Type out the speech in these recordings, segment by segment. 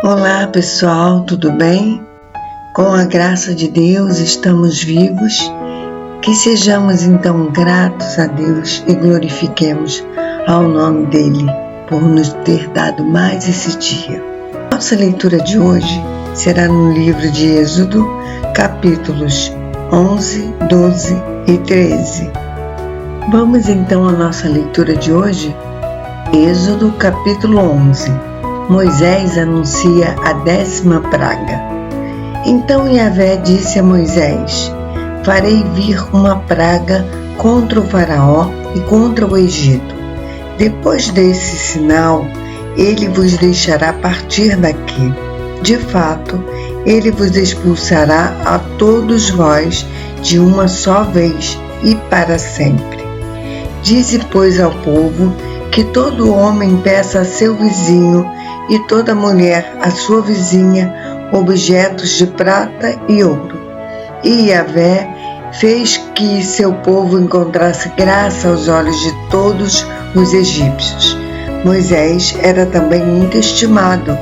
Olá pessoal, tudo bem? Com a graça de Deus estamos vivos. Que sejamos então gratos a Deus e glorifiquemos ao nome dEle por nos ter dado mais esse dia. Nossa leitura de hoje será no livro de Êxodo, capítulos 11, 12 e 13. Vamos então à nossa leitura de hoje? Êxodo, capítulo 11. Moisés anuncia a 10ª praga. Então Yahvé disse a Moisés: farei vir uma praga contra o faraó e contra o Egito. Depois desse sinal, ele vos deixará partir daqui. De fato, ele vos expulsará a todos vós de uma só vez e para sempre. Dize, pois, ao povo que todo homem peça a seu vizinho e toda mulher a sua vizinha objetos de prata e ouro. E Yahvé fez que seu povo encontrasse graça aos olhos de todos os egípcios. Moisés era também muito estimado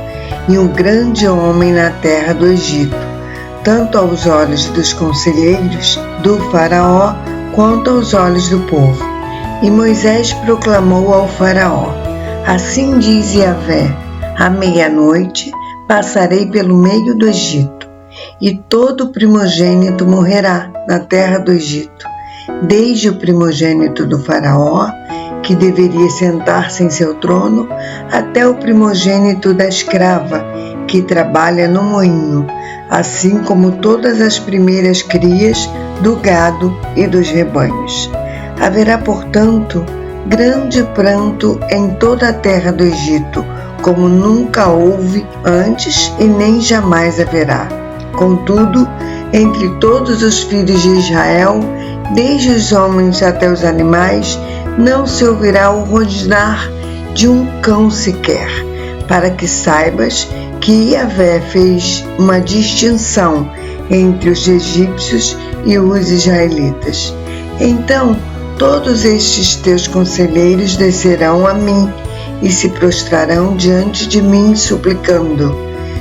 e um grande homem na terra do Egito, tanto aos olhos dos conselheiros do faraó quanto aos olhos do povo. E Moisés proclamou ao faraó: assim diz Yahvé, à meia-noite passarei pelo meio do Egito, e todo primogênito morrerá na terra do Egito, desde o primogênito do faraó, que deveria sentar-se em seu trono, até o primogênito da escrava, que trabalha no moinho, assim como todas as primeiras crias do gado e dos rebanhos. Haverá, portanto, grande pranto em toda a terra do Egito, como nunca houve antes e nem jamais haverá. Contudo, entre todos os filhos de Israel, desde os homens até os animais, não se ouvirá o rosnar de um cão sequer, para que saibas que Yahvé fez uma distinção entre os egípcios e os israelitas. Então, todos estes teus conselheiros descerão a mim e se prostrarão diante de mim, suplicando: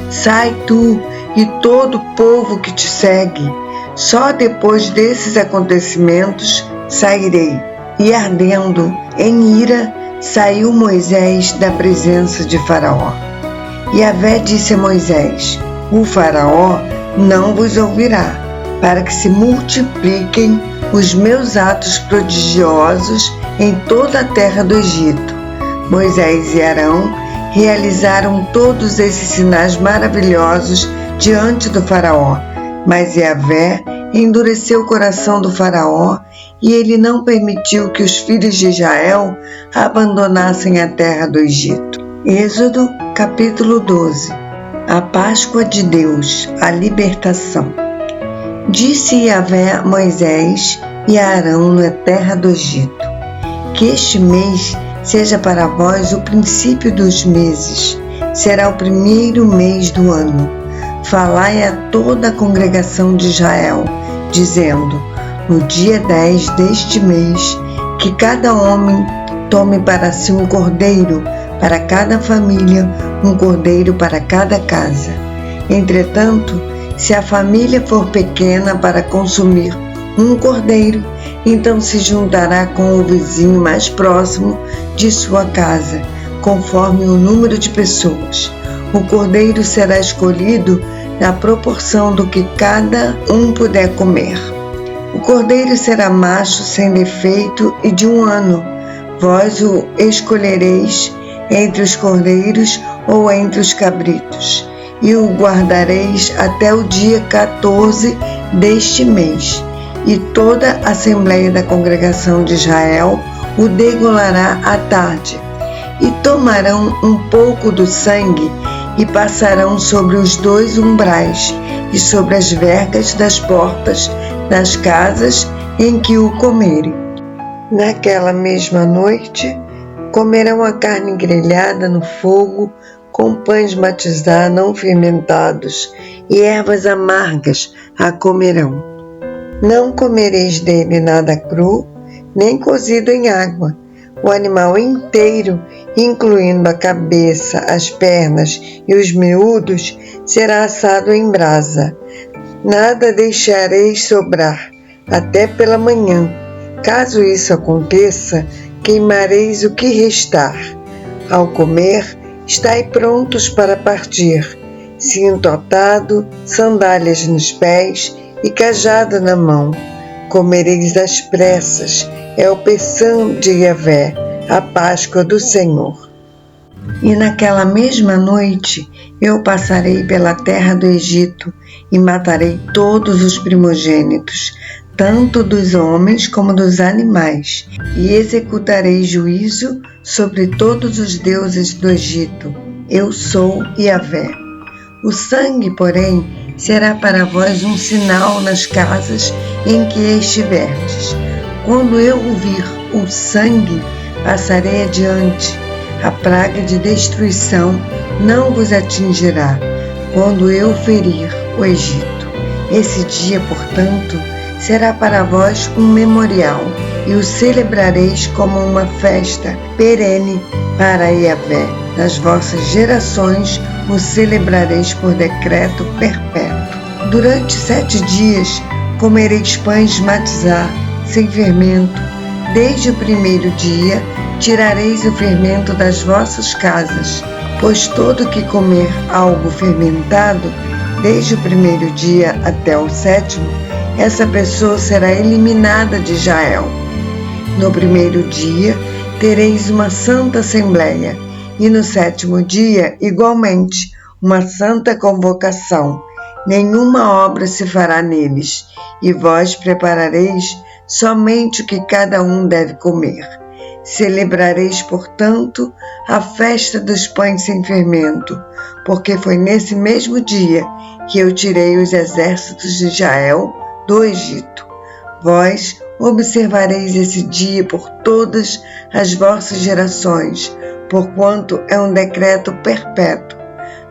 sai tu e todo o povo que te segue. Só depois desses acontecimentos sairei. E ardendo em ira, saiu Moisés da presença de Faraó. Yahvé disse a Moisés: o Faraó não vos ouvirá, para que se multipliquem os meus atos prodigiosos em toda a terra do Egito. Moisés e Arão realizaram todos esses sinais maravilhosos diante do faraó, mas Yahvé endureceu o coração do faraó e ele não permitiu que os filhos de Israel abandonassem a terra do Egito. Êxodo, capítulo 12. A Páscoa de Deus, a libertação. Disse Yahvé a Moisés e a Arão na terra do Egito: que este mês seja para vós o princípio dos meses, será o primeiro mês do ano. Falai a toda a congregação de Israel, dizendo: no dia 10 deste mês, que cada homem tome para si um cordeiro, para cada família, um cordeiro para cada casa. Entretanto, se a família for pequena para consumir um cordeiro, então se juntará com o vizinho mais próximo de sua casa, conforme o número de pessoas. O cordeiro será escolhido na proporção do que cada um puder comer. O cordeiro será macho sem defeito e de 1 ano. Vós o escolhereis entre os cordeiros ou entre os cabritos, e o guardareis até o dia 14 deste mês. E toda a Assembleia da Congregação de Israel o degolará à tarde. E tomarão um pouco do sangue e passarão sobre os 2 umbrais e sobre as vergas das portas das casas em que o comerem. Naquela mesma noite, comerão a carne grelhada no fogo, com pães matizá não fermentados, e ervas amargas a comerão. Não comereis dele nada cru, nem cozido em água, O animal inteiro, incluindo a cabeça, as pernas e os miúdos, será assado em brasa. Nada deixareis sobrar, até pela manhã. Caso isso aconteça, queimareis o que restar. Ao comer, estai prontos para partir, cinto atado, sandálias nos pés e cajado na mão. Comereis às pressas, é o Pessã de Yahvé, a Páscoa do Senhor. E naquela mesma noite eu passarei pela terra do Egito e matarei todos os primogênitos, tanto dos homens como dos animais, e executarei juízo sobre todos os deuses do Egito. Eu sou Yahvé. O sangue, porém, será para vós um sinal nas casas em que estiverdes. Quando eu ouvir o sangue, passarei adiante. A praga de destruição não vos atingirá, quando eu ferir o Egito. Esse dia, portanto, será para vós um memorial, e o celebrareis como uma festa perene para Yahvé. Nas vossas gerações o celebrareis por decreto perpétuo. Durante 7 dias comereis pães matizá, sem fermento. Desde o primeiro dia tirareis o fermento das vossas casas, pois todo que comer algo fermentado, desde o primeiro dia até o 7º, essa pessoa será eliminada de Israel. No primeiro dia tereis uma santa assembleia, e no 7º dia, igualmente, uma santa convocação. Nenhuma obra se fará neles, e vós preparareis somente o que cada um deve comer. Celebrareis, portanto, a festa dos pães sem fermento, porque foi nesse mesmo dia que eu tirei os exércitos de Israel do Egito. Vós observareis esse dia por todas as vossas gerações, porquanto é um decreto perpétuo.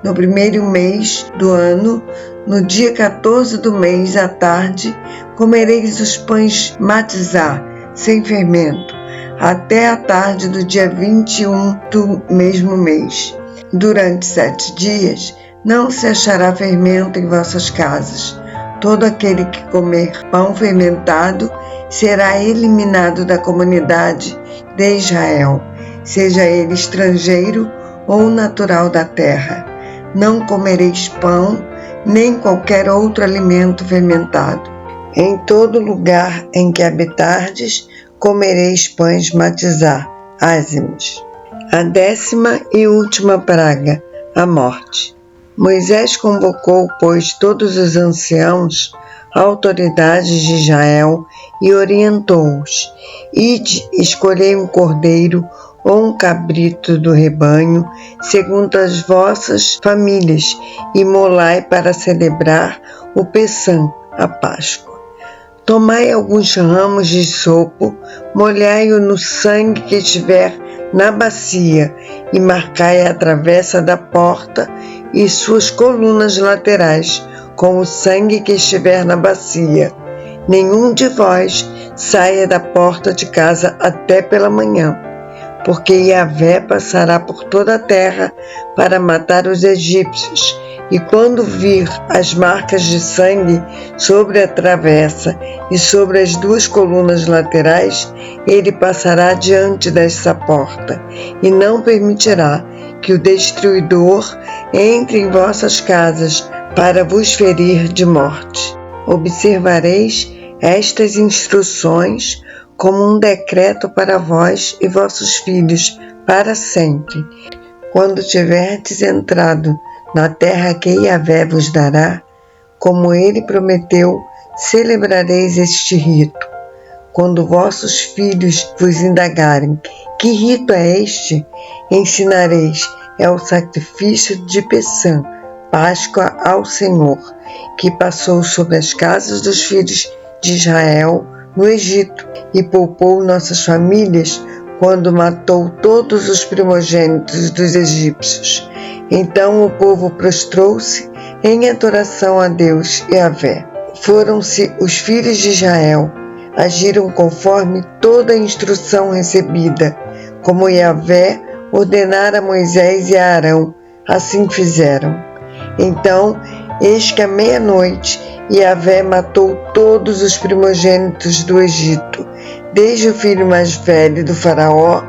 No primeiro mês do ano, no dia 14 do mês, à tarde, comereis os pães matizá, sem fermento, até a tarde do dia 21 do mesmo mês. Durante 7 dias não se achará fermento em vossas casas. Todo aquele que comer pão fermentado será eliminado da comunidade de Israel, seja ele estrangeiro ou natural da terra. Não comereis pão, nem qualquer outro alimento fermentado. Em todo lugar em que habitardes, comereis pães matizá, ázimos. A 10ª e última praga, a morte. Moisés convocou, pois, todos os anciãos, autoridades de Israel, e orientou-os: Ide, escolhei um cordeiro ou um cabrito do rebanho, segundo as vossas famílias, e molai para celebrar o Pessã, a Páscoa. Tomai alguns ramos de sopo, molhai-o no sangue que estiver na bacia, e marcai a travessa da porta e suas colunas laterais, com o sangue que estiver na bacia. Nenhum de vós saia da porta de casa até pela manhã, porque Yahvé passará por toda a terra para matar os egípcios, e quando vir as marcas de sangue sobre a travessa e sobre as 2 colunas laterais, ele passará diante dessa porta, e não permitirá que o destruidor entre em vossas casas para vos ferir de morte. Observareis estas instruções como um decreto para vós e vossos filhos para sempre. Quando tiverdes entrado na terra que Yahvé vos dará, como ele prometeu, celebrareis este rito. Quando vossos filhos vos indagarem: que rito é este? Ensinareis: é o sacrifício de Pessã, Páscoa ao Senhor, que passou sobre as casas dos filhos de Israel no Egito, e poupou nossas famílias quando matou todos os primogênitos dos egípcios. Então o povo prostrou-se em adoração a Deus Yahvé. Foram-se os filhos de Israel, agiram conforme toda a instrução recebida, como Yahvé ordenara a Moisés e a Arão, assim fizeram. Então, eis que à meia-noite Yahvé matou todos os primogênitos do Egito, desde o filho mais velho do faraó,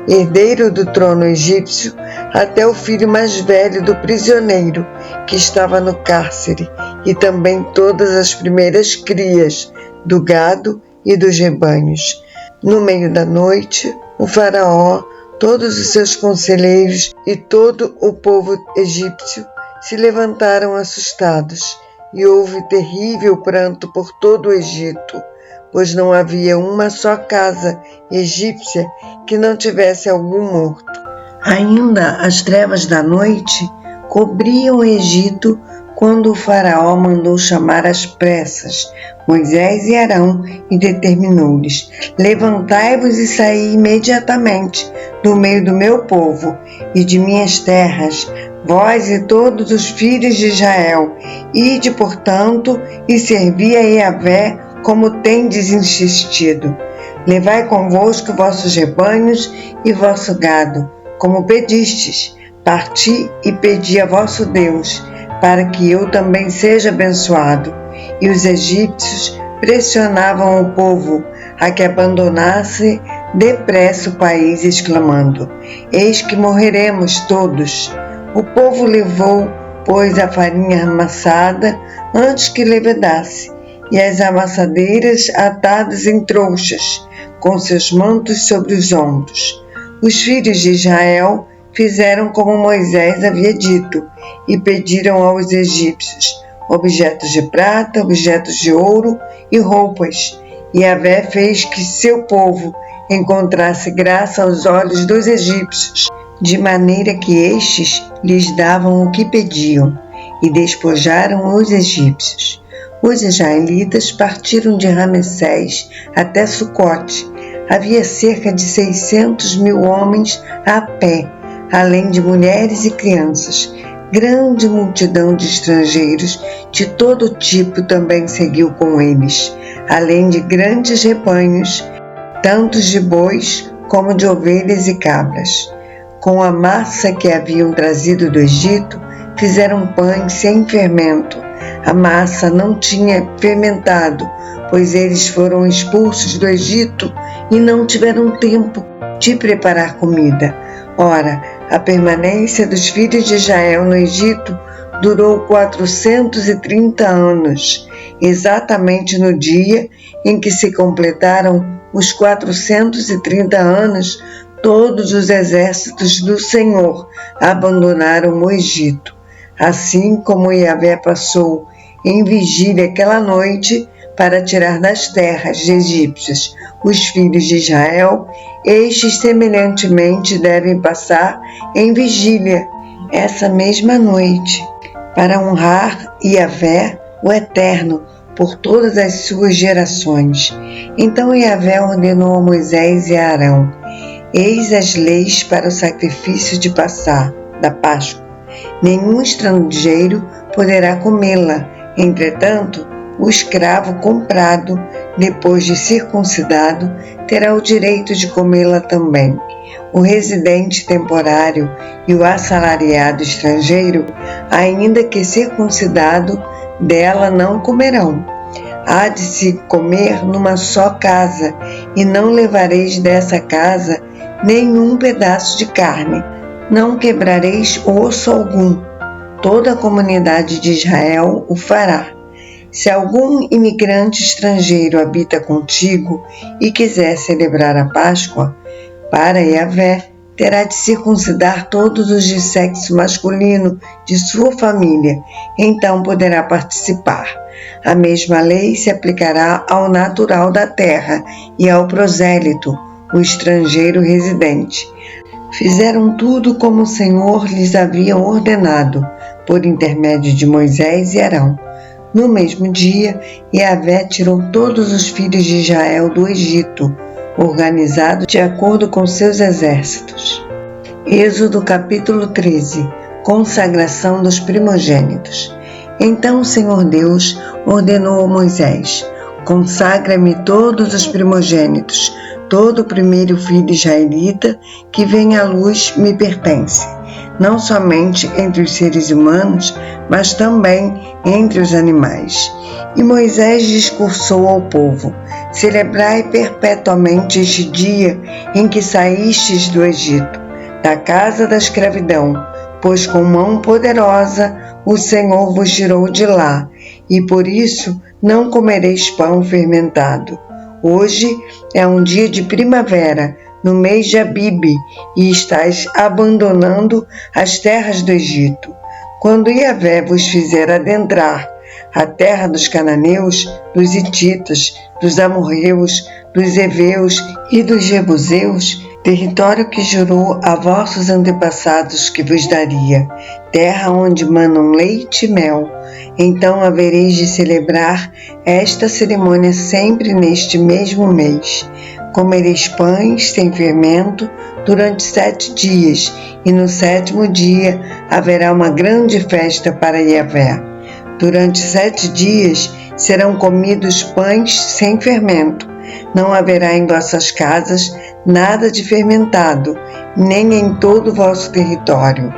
herdeiro do trono egípcio, até o filho mais velho do prisioneiro que estava no cárcere, e também todas as primeiras crias do gado e dos rebanhos. No meio da noite, o faraó, todos os seus conselheiros e todo o povo egípcio se levantaram assustados, e houve terrível pranto por todo o Egito, pois não havia uma só casa egípcia que não tivesse algum morto. Ainda as trevas da noite cobriam o Egito quando o faraó mandou chamar às pressas Moisés e Arão e determinou-lhes: levantai-vos e saí imediatamente do meio do meu povo e de minhas terras, vós e todos os filhos de Israel. Ide, portanto, e servi a Yahvé como tendes insistido. Levai convosco vossos rebanhos e vosso gado, como pedistes. Parti e pedi a vosso Deus, para que eu também seja abençoado. E os egípcios pressionavam o povo a que abandonasse depressa o país, exclamando: eis que morreremos todos. O povo levou, pois, a farinha amassada antes que levedasse, e as amassadeiras atadas em trouxas, com seus mantos sobre os ombros. Os filhos de Israel fizeram como Moisés havia dito, e pediram aos egípcios objetos de prata, objetos de ouro e roupas. E Yahvé fez que seu povo encontrasse graça aos olhos dos egípcios, de maneira que estes lhes davam o que pediam, e despojaram os egípcios. Os israelitas partiram de Ramessés até Sucote. Havia cerca de 600.000 homens a pé, além de mulheres e crianças. Grande multidão de estrangeiros de todo tipo também seguiu com eles, além de grandes rebanhos, tanto de bois como de ovelhas e cabras. Com a massa que haviam trazido do Egito, fizeram pães sem fermento. A massa não tinha fermentado, pois eles foram expulsos do Egito e não tiveram tempo de preparar comida. Ora, a permanência dos filhos de Israel no Egito durou 430 anos, exatamente no dia em que se completaram os 430 anos, todos os exércitos do Senhor abandonaram o Egito. Assim como Yahvé passou em vigília aquela noite para tirar das terras egípcias os filhos de Israel, estes semelhantemente devem passar em vigília essa mesma noite, para honrar Yahvé, o Eterno, por todas as suas gerações. Então Yahvé ordenou a Moisés e a Arão: eis as leis para o sacrifício de Passá, da Páscoa. Nenhum estrangeiro poderá comê-la. Entretanto, o escravo comprado, depois de circuncidado, terá o direito de comê-la também. O residente temporário e o assalariado estrangeiro, ainda que circuncidado, dela não comerão. Há de se comer numa só casa, e não levareis dessa casa nenhum pedaço de carne. Não quebrareis osso algum. Toda a comunidade de Israel o fará. Se algum imigrante estrangeiro habita contigo e quiser celebrar a Páscoa, para Yahvé, terá de circuncidar todos os de sexo masculino de sua família, então poderá participar. A mesma lei se aplicará ao natural da terra e ao prosélito, o estrangeiro residente. Fizeram tudo como o Senhor lhes havia ordenado, por intermédio de Moisés e Arão. No mesmo dia, Yahvé tirou todos os filhos de Israel do Egito, organizados de acordo com seus exércitos. Êxodo capítulo 13. Consagração dos primogênitos. Então o Senhor Deus ordenou a Moisés: Consagra-me todos os primogênitos, todo o primeiro filho israelita que vem à luz me pertence, não somente entre os seres humanos, mas também entre os animais. E Moisés discursou ao povo: celebrai perpetuamente este dia em que saístes do Egito, da casa da escravidão, pois com mão poderosa o Senhor vos tirou de lá, e por isso não comereis pão fermentado. Hoje é um dia de primavera, no mês de Abibe, e estáis abandonando as terras do Egito. Quando Yahvé vos fizer adentrar a terra dos cananeus, dos hititas, dos amorreus, dos heveus e dos jebuseus, território que jurou a vossos antepassados que vos daria, terra onde manam leite e mel, então havereis de celebrar esta cerimônia sempre neste mesmo mês. Comereis pães sem fermento durante 7 dias, e no 7º dia haverá uma grande festa para Yahvé. Durante 7 dias serão comidos pães sem fermento. Não haverá em vossas casas nada de fermentado, nem em todo o vosso território.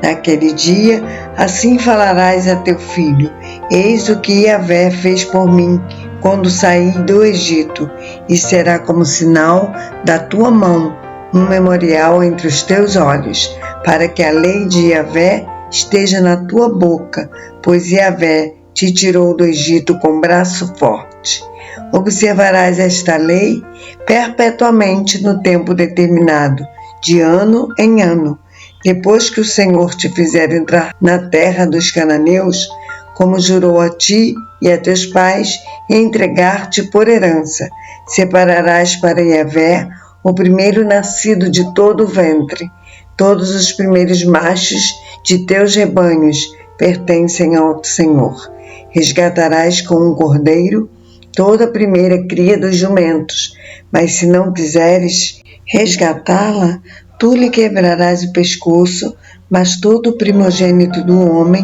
Naquele dia, assim falarás a teu filho: eis o que Yahvé fez por mim quando saí do Egito, e será como sinal da tua mão, um memorial entre os teus olhos, para que a lei de Yahvé esteja na tua boca, pois Yahvé te tirou do Egito com braço forte. Observarás esta lei perpetuamente no tempo determinado, de ano em ano, depois que o Senhor te fizer entrar na terra dos cananeus, como jurou a ti e a teus pais, e entregar-te por herança. Separarás para Yahvé o primeiro nascido de todo o ventre. Todos os primeiros machos de teus rebanhos pertencem ao Senhor. Resgatarás com um cordeiro toda a primeira cria dos jumentos, mas se não quiseres resgatá-la, tu lhe quebrarás o pescoço, mas todo o primogênito do homem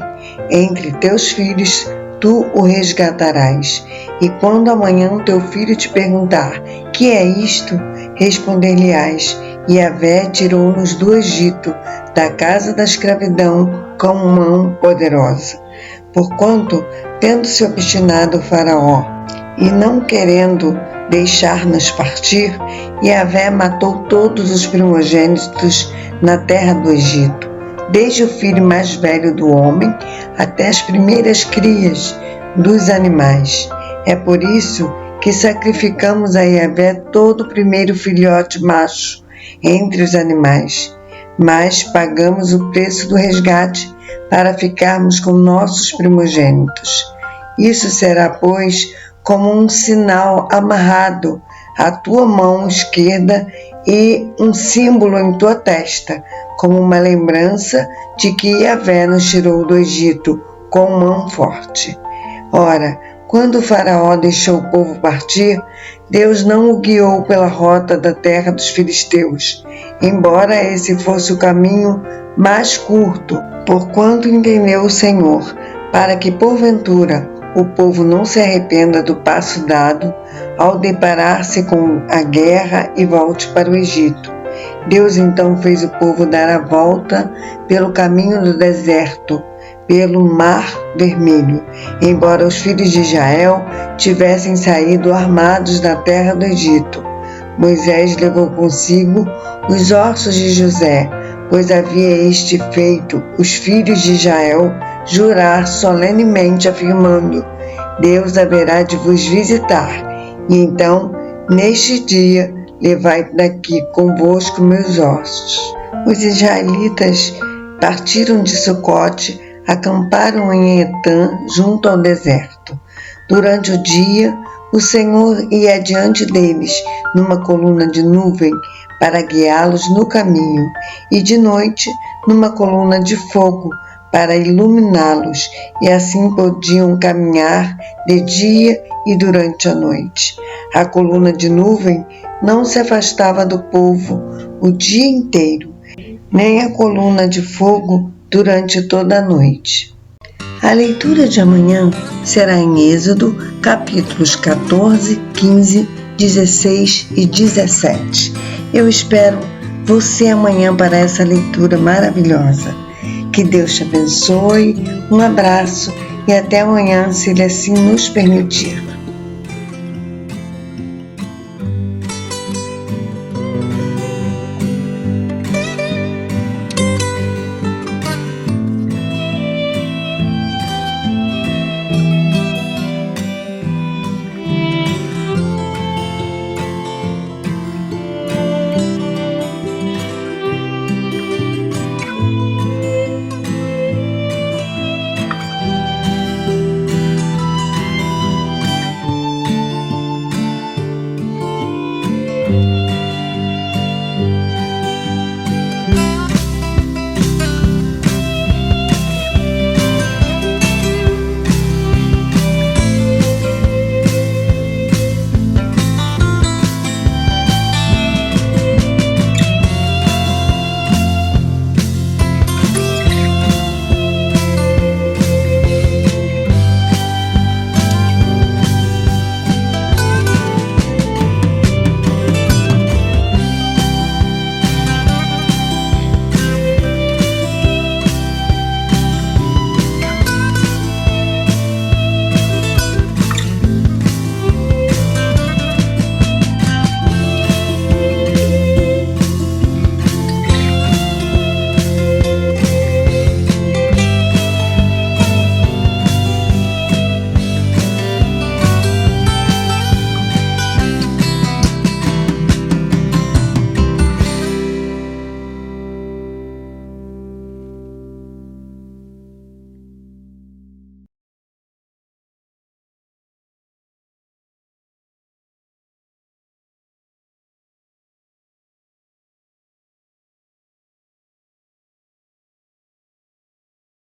entre teus filhos tu o resgatarás. E quando amanhã teu filho te perguntar: que é isto? Responder-lhe-ás: Yahvé tirou-nos do Egito, da casa da escravidão, com mão poderosa. Porquanto, tendo-se obstinado o Faraó e não querendo deixar-nos partir, Yahvé matou todos os primogênitos na terra do Egito, desde o filho mais velho do homem até as primeiras crias dos animais. É por isso que sacrificamos a Yahvé todo o primeiro filhote macho entre os animais, mas pagamos o preço do resgate para ficarmos com nossos primogênitos. Isso será, pois, como um sinal amarrado à tua mão esquerda e um símbolo em tua testa, como uma lembrança de que Yahvé nos tirou do Egito com mão forte. Ora, quando o Faraó deixou o povo partir, Deus não o guiou pela rota da terra dos filisteus, embora esse fosse o caminho mais curto, porquanto entendeu o Senhor, para que porventura o povo não se arrependa do passo dado ao deparar-se com a guerra e volte para o Egito. Deus então fez o povo dar a volta pelo caminho do deserto, pelo Mar Vermelho, embora os filhos de Israel tivessem saído armados da terra do Egito. Moisés levou consigo os ossos de José, pois havia este feito os filhos de Israel jurar solenemente, afirmando: Deus haverá de vos visitar, e então, neste dia, levai daqui convosco meus ossos. Os israelitas partiram de Sucote, acamparam em Etã, junto ao deserto. Durante o dia, o Senhor ia adiante deles, numa coluna de nuvem, para guiá-los no caminho, e de noite, numa coluna de fogo, para iluminá-los, e assim podiam caminhar de dia e durante a noite. A coluna de nuvem não se afastava do povo o dia inteiro, nem a coluna de fogo durante toda a noite. A leitura de amanhã será em Êxodo, capítulos 14, 15, 16 e 17. Eu espero você amanhã para essa leitura maravilhosa. Que Deus te abençoe, um abraço e até amanhã, se Ele assim nos permitir.